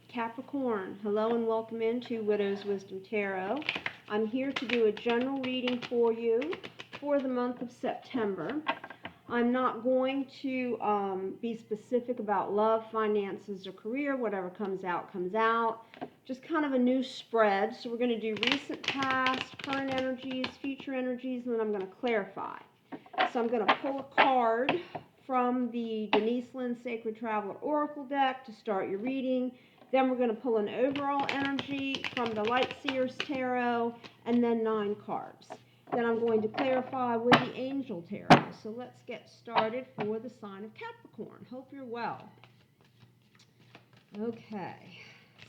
Capricorn, hello and welcome into Widow's Wisdom Tarot. I'm here to do a general reading for you for the month of September. I'm not going to be specific about love, finances, or career. Whatever comes out, comes out. Just kind of a new spread. So we're going to do recent, past, current energies, future energies, and then I'm going to clarify. So I'm going to pull a card from the Denise Lynn Sacred Traveler Oracle deck to start your reading. Then we're going to pull an overall energy from the Light Seers Tarot, and then 9 cards. Then I'm going to clarify with the Angel Tarot. So let's get started for the sign of Capricorn. Hope you're well. Okay.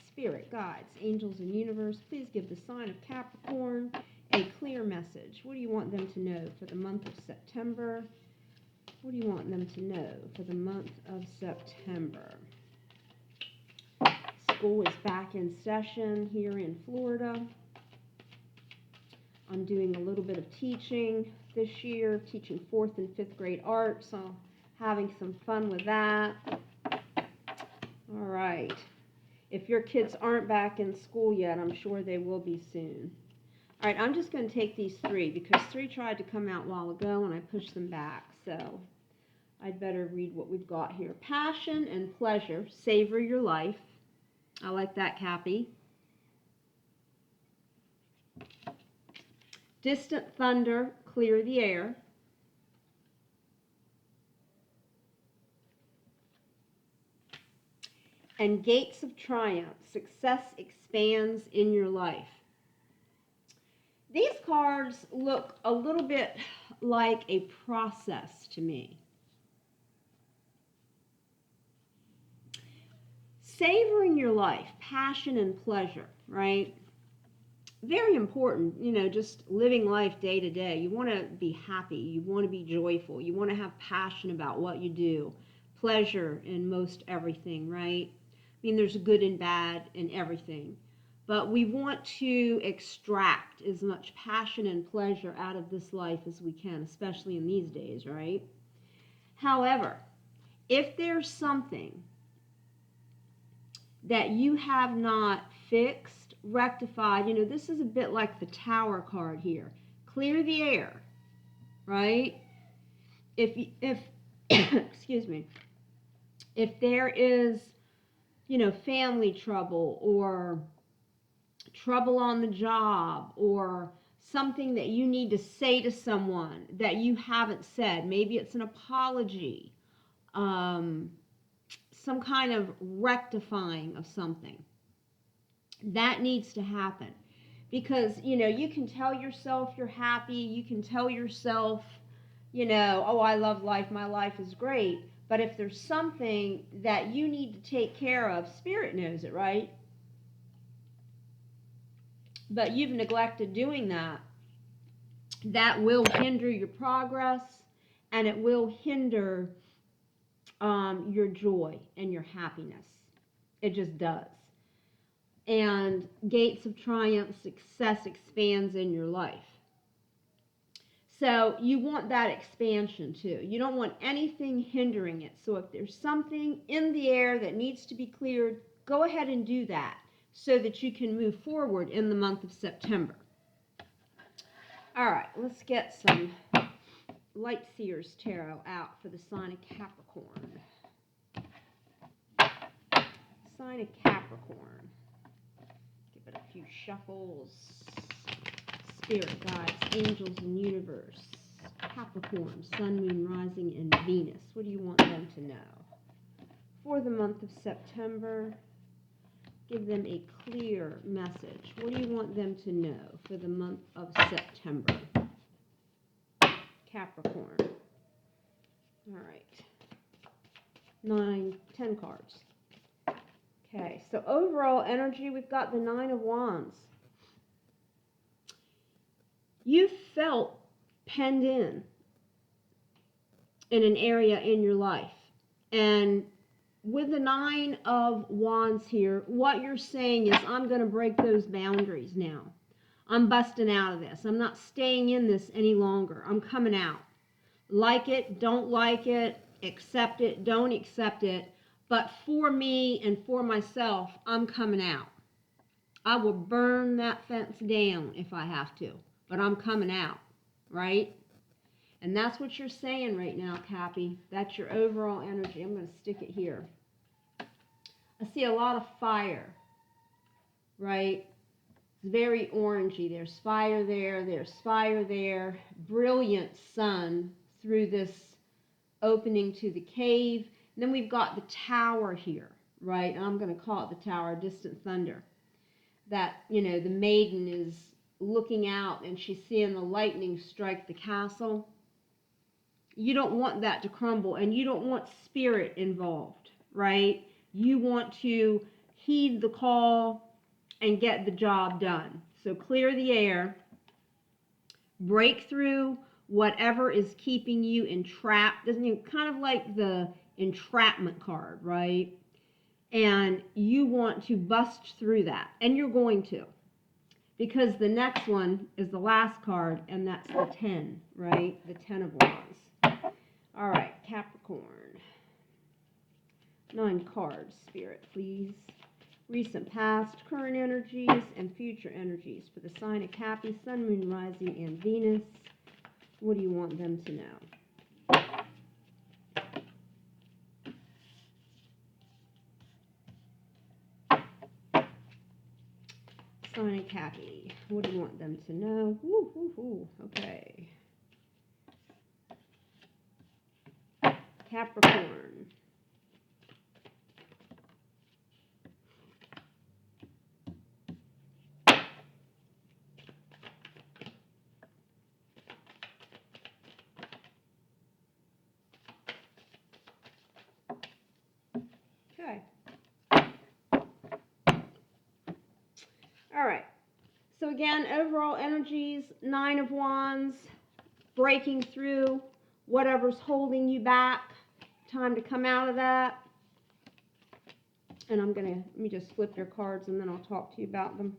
Spirit, guides, angels, and universe, please give the sign of Capricorn a clear message. What do you want them to know for the month of September? What do you want them to know for the month of September? School is back in session here in Florida. I'm doing a little bit of teaching this year, teaching 4th and 5th grade art, so having some fun with that. All right. If your kids aren't back in school yet, I'm sure they will be soon. All right, I'm just going to take these 3 because 3 tried to come out a while ago and I pushed them back, so I'd better read what we've got here. Passion and pleasure, savor your life. I like that, Cappy. Distant thunder, clear the air. And gates of triumph, success expands in your life. These cards look a little bit like a process to me. Savoring your life, passion and pleasure, right? Very important, just living life day to day. You want to be happy. You want to be joyful. You want to have passion about what you do. Pleasure in most everything, right? I mean, there's good and bad in everything. But we want to extract as much passion and pleasure out of this life as we can, especially in these days, right? However, if there's something that you have not fixed, rectified, this is a bit like the Tower card here. Clear the air, right? If excuse me, if there is, family trouble or trouble on the job or something that you need to say to someone that you haven't said, maybe it's an apology, some kind of rectifying of something. That needs to happen because, you can tell yourself you're happy. You can tell yourself, oh, I love life. My life is great. But if there's something that you need to take care of, Spirit knows it, right? But you've neglected doing that. That will hinder your progress and it will hinder your joy and your happiness. It just does. And gates of triumph, success expands in your life. So you want that expansion too. You don't want anything hindering it. So if there's something in the air that needs to be cleared, go ahead and do that so that you can move forward in the month of September. All right, let's get some Light Seers Tarot out for the sign of Capricorn. Sign of Capricorn. Give it a few shuffles. Spirit, guides, angels, and universe. Capricorn, sun, moon, rising, and Venus. What do you want them to know? For the month of September, give them a clear message. What do you want them to know for the month of September? Capricorn. All right. 10 cards. Okay, so overall energy, we've got the 9 of Wands. You felt penned in an area in your life. And with the 9 of Wands here, what you're saying is, I'm going to break those boundaries now. I'm busting out of this. I'm not staying in this any longer. I'm coming out. Like it, don't like it, accept it, don't accept it. But for me and for myself, I'm coming out. I will burn that fence down if I have to, but I'm coming out, right? And that's what you're saying right now, Cappy. That's your overall energy. I'm going to stick it here. I see a lot of fire, right? It's very orangey. There's fire there. There's fire there. Brilliant sun through this opening to the cave. And then we've got the tower here, right? And I'm going to call it the tower, distant thunder. That, you know, the maiden is looking out and she's seeing the lightning strike the castle. You don't want that to crumble, and you don't want spirit involved, right? You want to heed the call and get the job done. So clear the air, break through whatever is keeping you entrapped. Doesn't it kind of like the entrapment card, right? And you want to bust through that, and you're going to, because the next one is the last card, and that's the 10, right? The 10 of Wands. All right, Capricorn. 9 cards, Spirit, please. Recent, past, current energies, and future energies for the sign of Cappy, Sun, Moon, Rising, and Venus. What do you want them to know? Sign of Cappy. What do you want them to know? Woo, woo, woo. Okay. Capricorn. Okay. All right. So again, overall energies, 9 of Wands, breaking through whatever's holding you back. Time to come out of that. And let me just flip your cards and then I'll talk to you about them.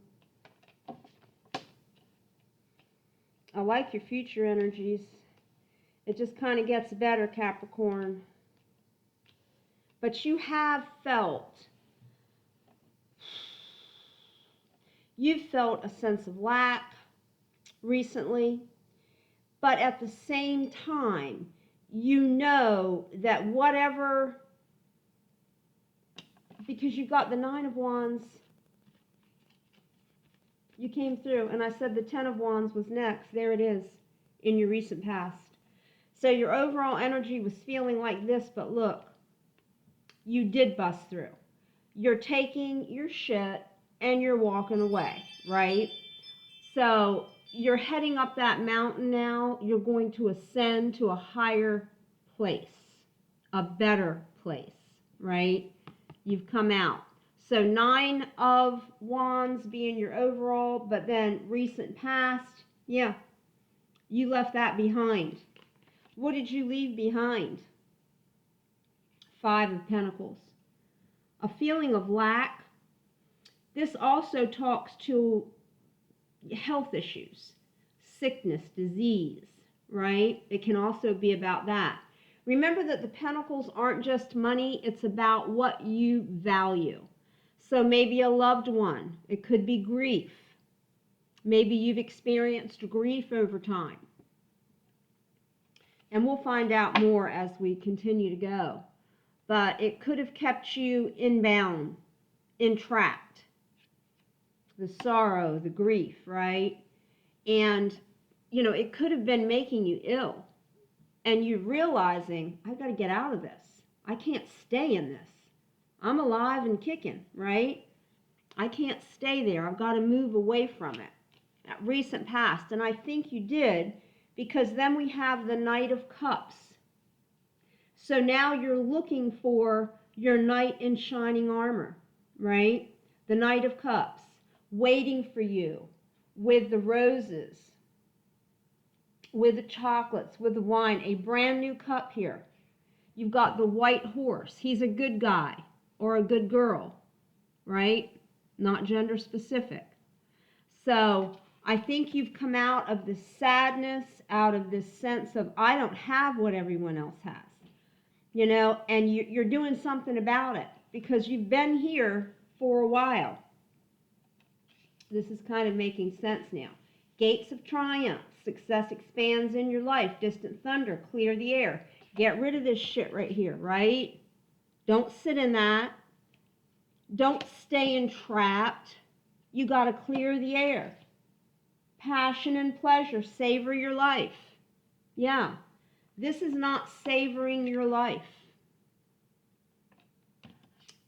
I like your future energies. It just kind of gets better, Capricorn. But you've felt a sense of lack recently. But at the same time, you know that whatever, because you've got the 9 of Wands, you came through, and I said the 10 of Wands was next. There it is in your recent past. So your overall energy was feeling like this, but look, you did bust through. You're taking your shit and you're walking away, right? So you're heading up that mountain now. You're going to ascend to a higher place, a better place, right? You've come out. So 9 of Wands being your overall, but then recent past, yeah, you left that behind. What did you leave behind? 5 of Pentacles. A feeling of lack. This also talks to health issues, sickness, disease, right? It can also be about that. Remember that the Pentacles aren't just money, it's about what you value. So maybe a loved one, it could be grief. Maybe you've experienced grief over time. And we'll find out more as we continue to go. But it could have kept you inbound, entrapped. The sorrow, the grief, right? And, you know, it could have been making you ill. And you're realizing, I've got to get out of this. I can't stay in this. I'm alive and kicking, right? I can't stay there. I've got to move away from it. That recent past. And I think you did, because then we have the Knight of Cups. So now you're looking for your knight in shining armor, right? The Knight of Cups, waiting for you with the roses, with the chocolates, with the wine, a brand new cup here. You've got the white horse. He's a good guy or a good girl, right? Not gender specific. So I think you've come out of this sadness, out of this sense of, I don't have what everyone else has. you know, and you're doing something about it because you've been here for a while. This is kind of making sense now. Gates of triumph. Success expands in your life. Distant thunder. Clear the air. Get rid of this shit right here, right? Don't sit in that. Don't stay entrapped. You got to clear the air. Passion and pleasure. Savor your life. Yeah. This is not savoring your life.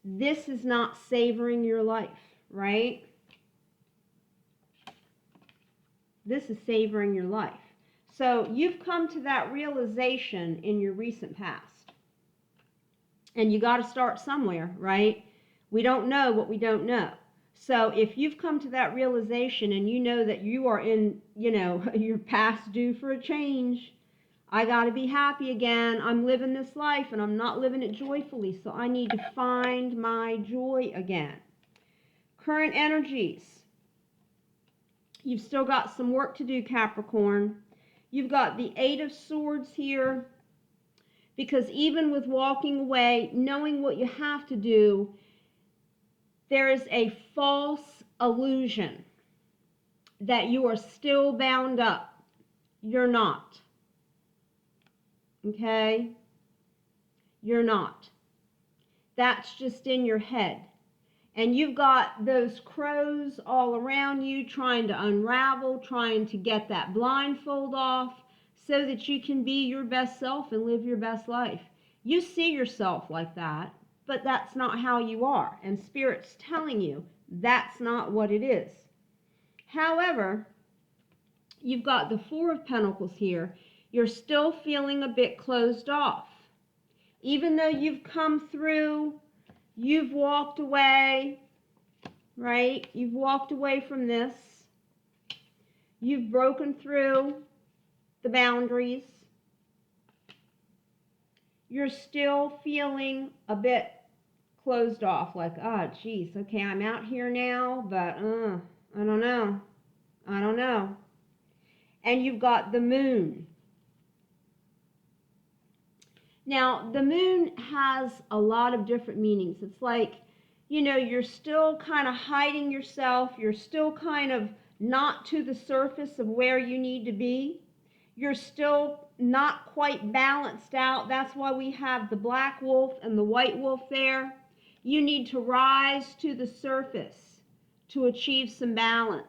This is not savoring your life, right? This is savoring your life. So you've come to that realization in your recent past. And you got to start somewhere, right? We don't know what we don't know. So if you've come to that realization and you know that you are in, you know, you're past due for a change. I got to be happy again. I'm living this life and I'm not living it joyfully. So I need to find my joy again. Current energies. You've still got some work to do, Capricorn. You've got the Eight of Swords here. Because even with walking away, knowing what you have to do, there is a false illusion that you are still bound up. You're not. Okay? You're not. That's just in your head. And you've got those crows all around you trying to unravel, trying to get that blindfold off so that you can be your best self and live your best life. You see yourself like that, but that's not how you are. And Spirit's telling you that's not what it is. However, you've got the Four of Pentacles here. You're still feeling a bit closed off. Even though you've come through, you've walked away, right? You've walked away from this. You've broken through the boundaries. You're still feeling a bit closed off, like, oh, geez, okay, I'm out here now, but I don't know. I don't know. And you've got the Moon. Now, the Moon has a lot of different meanings. It's like, you know, you're still kind of hiding yourself. You're still kind of not to the surface of where you need to be. You're still not quite balanced out. That's why we have the black wolf and the white wolf there. You need to rise to the surface to achieve some balance.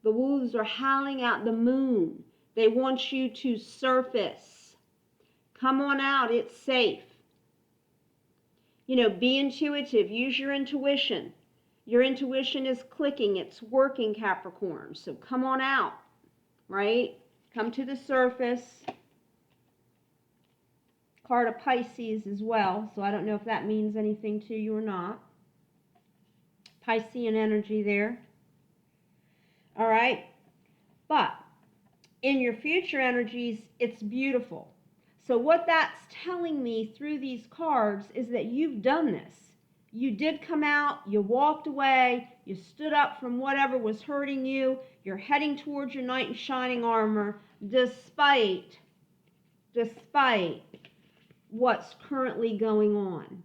The wolves are howling at the moon. They want you to surface. Come on out, it's safe. You know, be intuitive, use your intuition. Your intuition is clicking, it's working, Capricorn. So come on out, right? Come to the surface. Card of Pisces as well, so I don't know if that means anything to you or not. Piscean energy there. All right, but in your future energies, it's beautiful. So what that's telling me through these cards is that you've done this. You did come out, you walked away, you stood up from whatever was hurting you, you're heading towards your knight in shining armor, despite what's currently going on.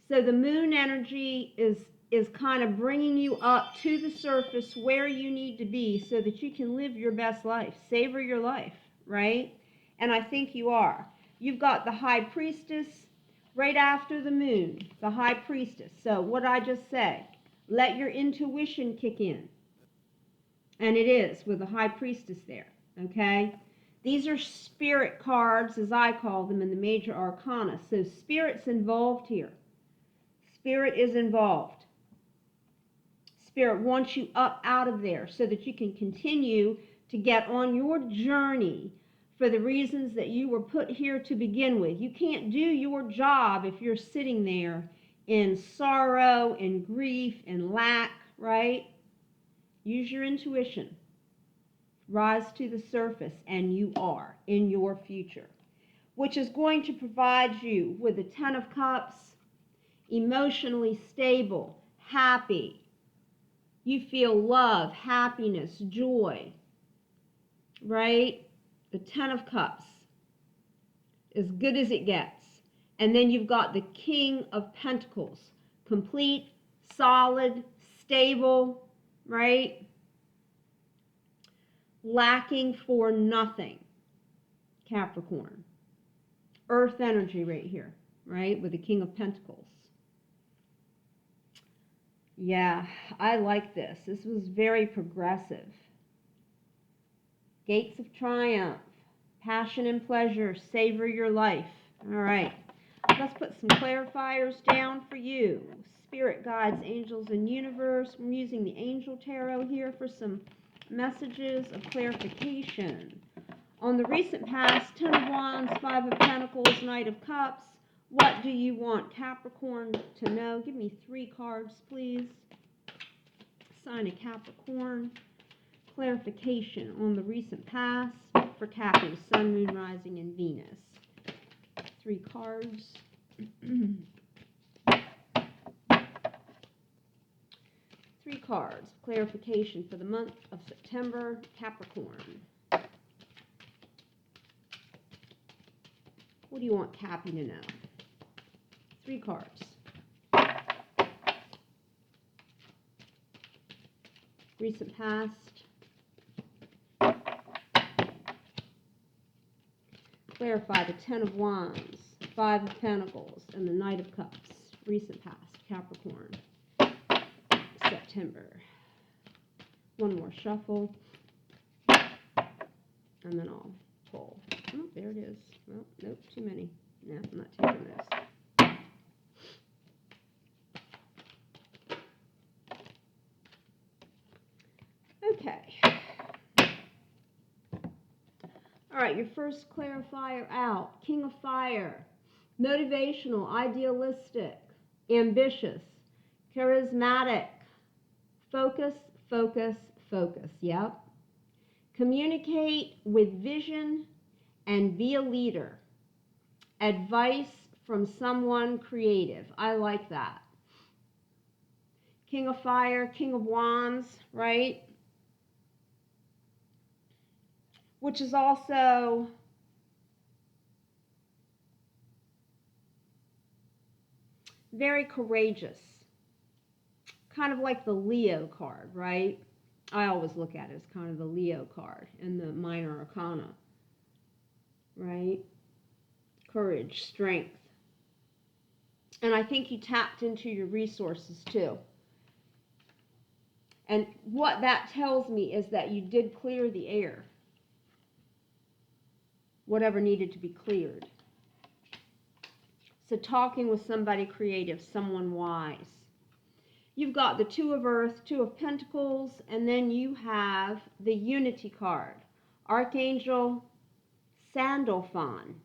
So the Moon energy is kind of bringing you up to the surface where you need to be so that you can live your best life, savor your life, right? And I think you are. You've got the High Priestess right after the Moon, the High Priestess. So what I just say, let your intuition kick in. And it is with the High Priestess there, okay? These are spirit cards, as I call them, in the major arcana. So Spirit's involved here. Spirit is involved. Spirit wants you up out of there so that you can continue to get on your journey for the reasons that you were put here to begin with. You can't do your job if you're sitting there in sorrow, in grief, in lack, right? Use your intuition. Rise to the surface, and you are in your future, which is going to provide you with the Ten of Cups, emotionally stable, happy. You feel love, happiness, joy, right? The Ten of Cups as good as it gets. And then you've got the King of Pentacles. Complete, solid, stable, right? Lacking for nothing, Capricorn. Earth energy right here, right? With the King of Pentacles. Yeah, I like this. This was very progressive. Gates of triumph, passion and pleasure, savor your life. All right, let's put some clarifiers down for you. Spirit guides, angels, and universe. I'm using the Angel Tarot here for some messages of clarification. On the recent past, 10 of Wands, 5 of Pentacles, Knight of Cups. What do you want Capricorn to know? Give me 3 cards, please. Sign of Capricorn. Clarification on the recent past for Capricorn, Sun, Moon, Rising, and Venus. 3 cards. 3 cards. Clarification for the month of September, Capricorn. What do you want Cappy to know? 3 cards. Recent past. Clarify the 10 of Wands, 5 of Pentacles, and the Knight of Cups. Recent past, Capricorn. September. One more shuffle. And then I'll pull. Oh, there it is. Well, nope, too many. No, I'm not taking this. Okay. All right, your first clarifier out. King of Fire. Motivational, idealistic, ambitious, charismatic. Focus, focus, focus. Yep. Communicate with vision and be a leader. Advice from someone creative. I like that. King of Fire, King of Wands, right? Which is also very courageous. Kind of like the Leo card, right? I always look at it as kind of the Leo card in the minor arcana, right? Courage, strength. And I think you tapped into your resources too. And what that tells me is that you did clear the air. Whatever needed to be cleared. So talking with somebody creative, someone wise. You've got the 2 of Earth, 2 of Pentacles, and then you have the Unity card. Archangel Sandalphon.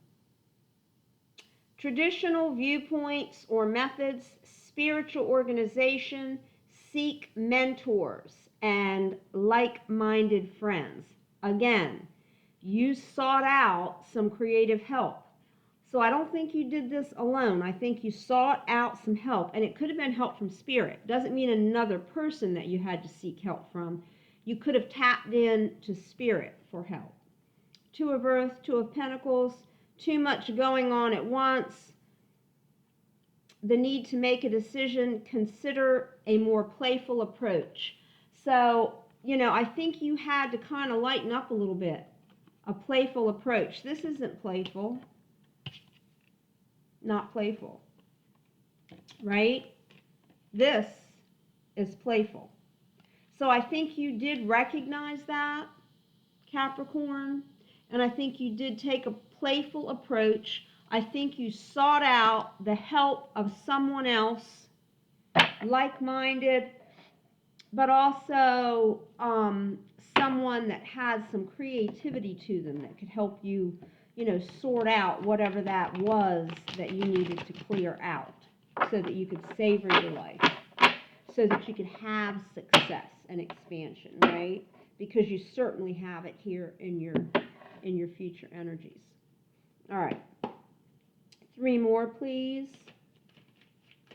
Traditional viewpoints or methods, spiritual organization, seek mentors and like-minded friends. Again, you sought out some creative help. So I don't think you did this alone. I think you sought out some help, and it could have been help from spirit. Doesn't mean another person that you had to seek help from. You could have tapped in to spirit for help. 2 of Earth, 2 of Pentacles, too much going on at once. The need to make a decision, consider a more playful approach. So, you know, I think you had to kind of lighten up a little bit. A playful approach. This isn't playful. Not playful. Right? This is playful. So I think you did recognize that, Capricorn. And I think you did take a playful approach. I think you sought out the help of someone else, like-minded, but also someone that has some creativity to them that could help you, you know, sort out whatever that was that you needed to clear out so that you could savor your life, so that you could have success and expansion, right? Because you certainly have it here in your future energies. All right. 3 more, please.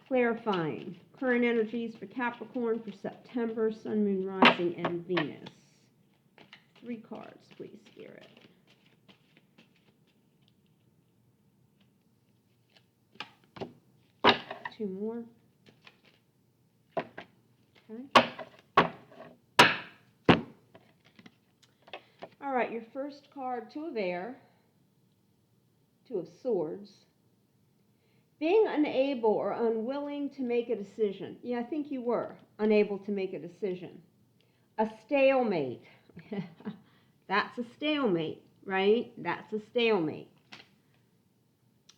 Clarifying. Current energies for Capricorn for September, Sun, Moon, Rising, and Venus. 3 cards, please, Spirit. 2 more. Okay. All right, your first card, 2 of air, 2 of swords. Being unable or unwilling to make a decision. Yeah, I think you were unable to make a decision. A stalemate. That's a stalemate, right? That's a stalemate.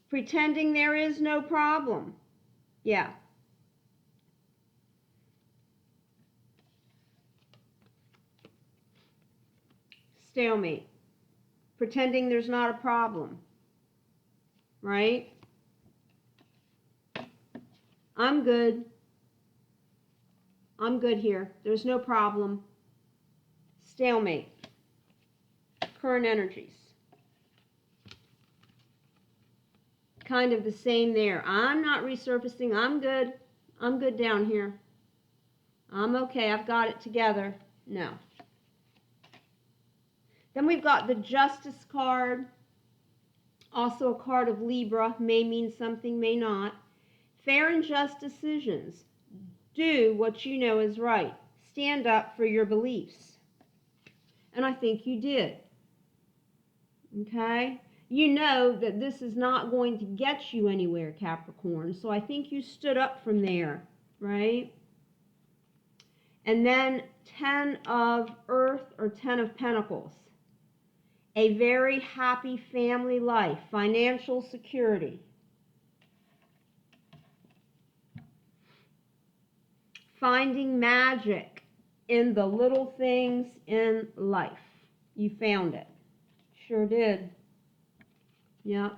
Pretending there is no problem. Yeah. Stalemate. Pretending there's not a problem, right? I'm good. I'm good here. There's no problem. Stalemate. Current energies. Kind of the same there. I'm not resurfacing. I'm good. I'm good down here. I'm okay. I've got it together. No. Then we've got the Justice card. Also a card of Libra. May mean something, may not. Fair and just decisions. Do what you know is right. Stand up for your beliefs. And I think you did. Okay? You know that this is not going to get you anywhere, Capricorn. So I think you stood up from there, right? And then 10 of Earth or 10 of Pentacles. A very happy family life, financial security. Finding magic in the little things in life. You found it. Sure did. Yeah.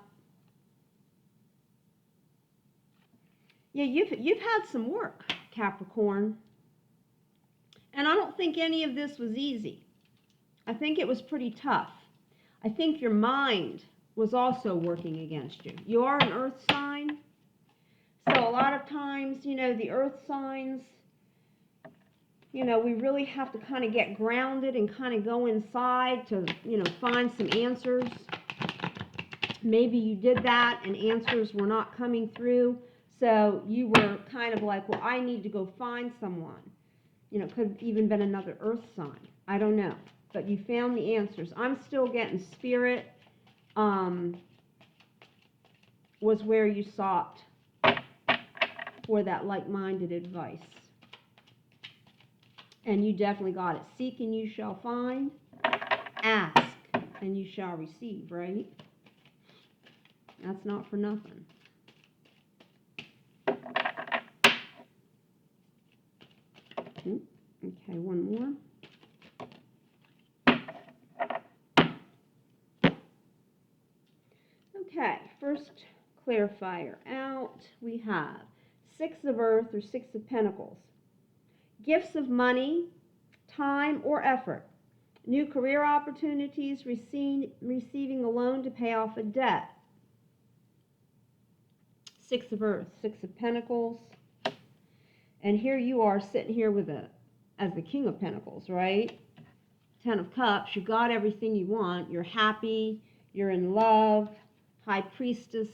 Yeah, you've had some work, Capricorn. And I don't think any of this was easy. I think it was pretty tough. I think your mind was also working against you. You are an earth sign. So a lot of times, the earth signs, we really have to kind of get grounded and kind of go inside to, find some answers. Maybe you did that and answers were not coming through. So you were kind of like, well, I need to go find someone. It could have even been another earth sign. I don't know. But you found the answers. I'm still getting spirit was where you sought for that like-minded advice. And you definitely got it. Seek and you shall find. Ask and you shall receive, right? That's not for nothing. Okay, one more. Okay, first clarifier out, we have 6 of Earth or 6 of Pentacles. Gifts of money, time, or effort. New career opportunities, receiving a loan to pay off a debt. 6 of Earth, 6 of Pentacles. And here you are sitting here as the King of Pentacles, right? 10 of Cups, you got everything you want. You're happy, you're in love. High Priestess,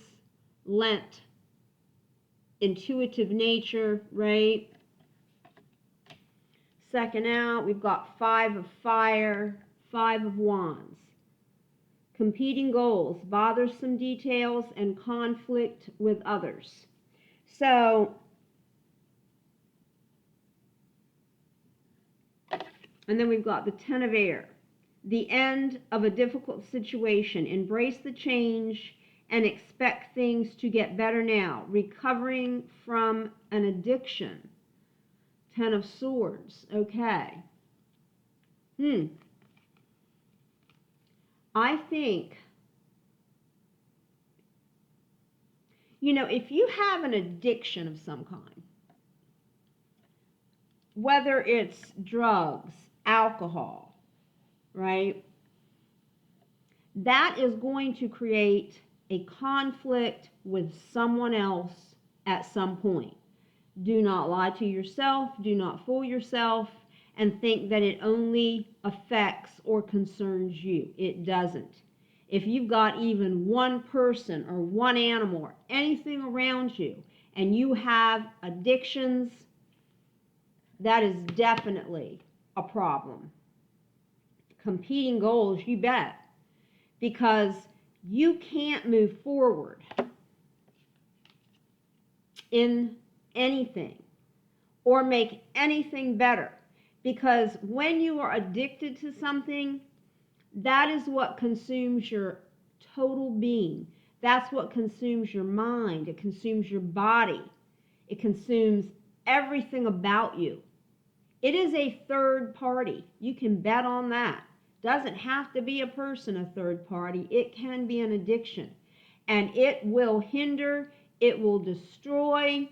Lent, intuitive nature, right? Second out, we've got 5 of Fire, 5 of Wands. Competing goals, bothersome details, and conflict with others. So, and then we've got the 10 of Air. The end of a difficult situation. Embrace the change and expect things to get better now. Recovering from an addiction. 10 of Swords. Okay. I think, if you have an addiction of some kind, whether it's drugs, alcohol, right? That is going to create a conflict with someone else at some point. Do not lie to yourself. Do not fool yourself and think that it only affects or concerns you. It doesn't. If you've got even one person or one animal or anything around you and you have addictions, that is definitely a problem. Competing goals, you bet, because you can't move forward in anything or make anything better, because when you are addicted to something, that is what consumes your total being. That's what consumes your mind. It consumes your body. It consumes everything about you. It is a third party. You can bet on that. Doesn't have to be a person, a third party. It can be an addiction. And it will hinder, it will destroy.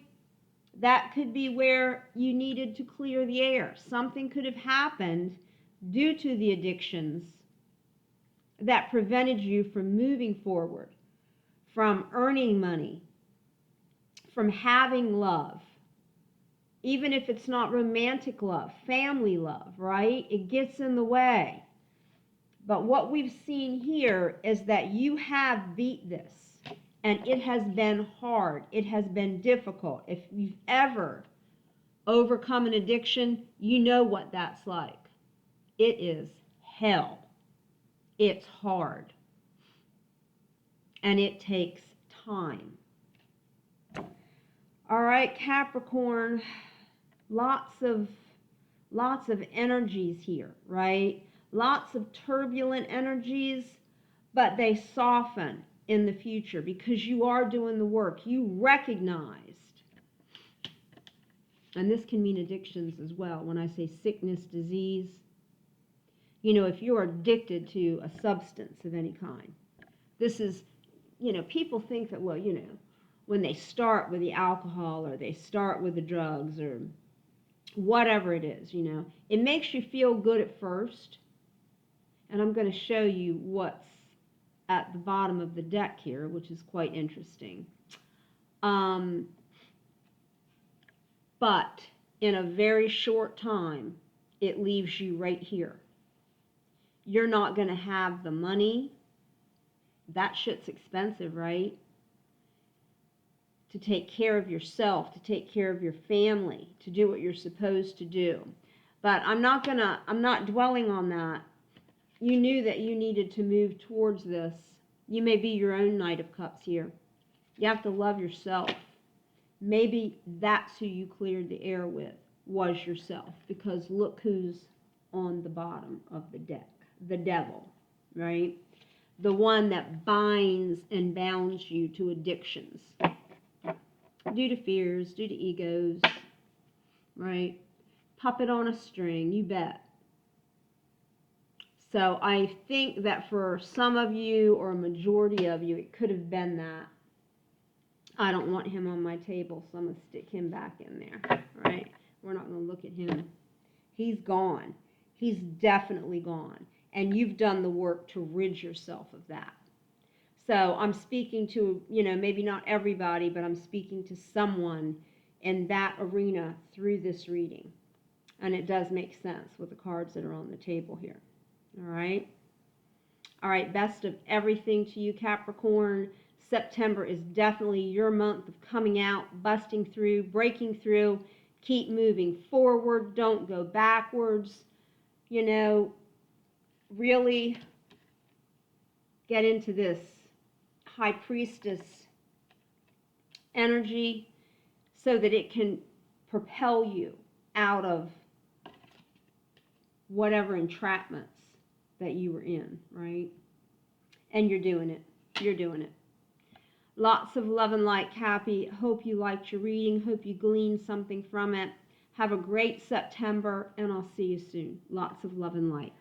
That could be where you needed to clear the air. Something could have happened due to the addictions that prevented you from moving forward, from earning money, from having love. Even if it's not romantic love, family love, right? It gets in the way. But what we've seen here is that you have beat this, and it has been hard. It has been difficult. If you've ever overcome an addiction, you know what that's like. It is hell. It's hard. And it takes time. All right, Capricorn, lots of energies here, right? Lots of turbulent energies, but they soften in the future because you are doing the work. You recognized, and this can mean addictions as well. When I say sickness, disease, you know, if you're addicted to a substance of any kind, this is, you know, people think that, well, you know, when they start with the alcohol or they start with the drugs or whatever it is, you know, it makes you feel good at first. And I'm going to show you what's at the bottom of the deck here, which is quite interesting. But in a very short time, it leaves you right here. You're not going to have the money. That shit's expensive, right? To take care of yourself, to take care of your family, to do what you're supposed to do. But I'm not dwelling on that. You knew that you needed to move towards this. You may be your own Knight of Cups here. You have to love yourself. Maybe that's who you cleared the air with, was yourself. Because look who's on the bottom of the deck. The devil, right? The one that binds and bounds you to addictions. Due to fears, due to egos, right? Puppet on a string, you bet. So I think that for some of you, or a majority of you, it could have been that. I don't want him on my table, so I'm going to stick him back in there, right? We're not going to look at him. He's gone. He's definitely gone. And you've done the work to rid yourself of that. So I'm speaking to, you know, maybe not everybody, but I'm speaking to someone in that arena through this reading. And it does make sense with the cards that are on the table here. All right? All right, best of everything to you, Capricorn. September is definitely your month of coming out, busting through, breaking through. Keep moving forward. Don't go backwards. You know, really get into this High Priestess energy so that it can propel you out of whatever entrapments that you were in, right? And you're doing it. You're doing it. Lots of love and light, Cappy. Hope you liked your reading. Hope you gleaned something from it. Have a great September, and I'll see you soon. Lots of love and light.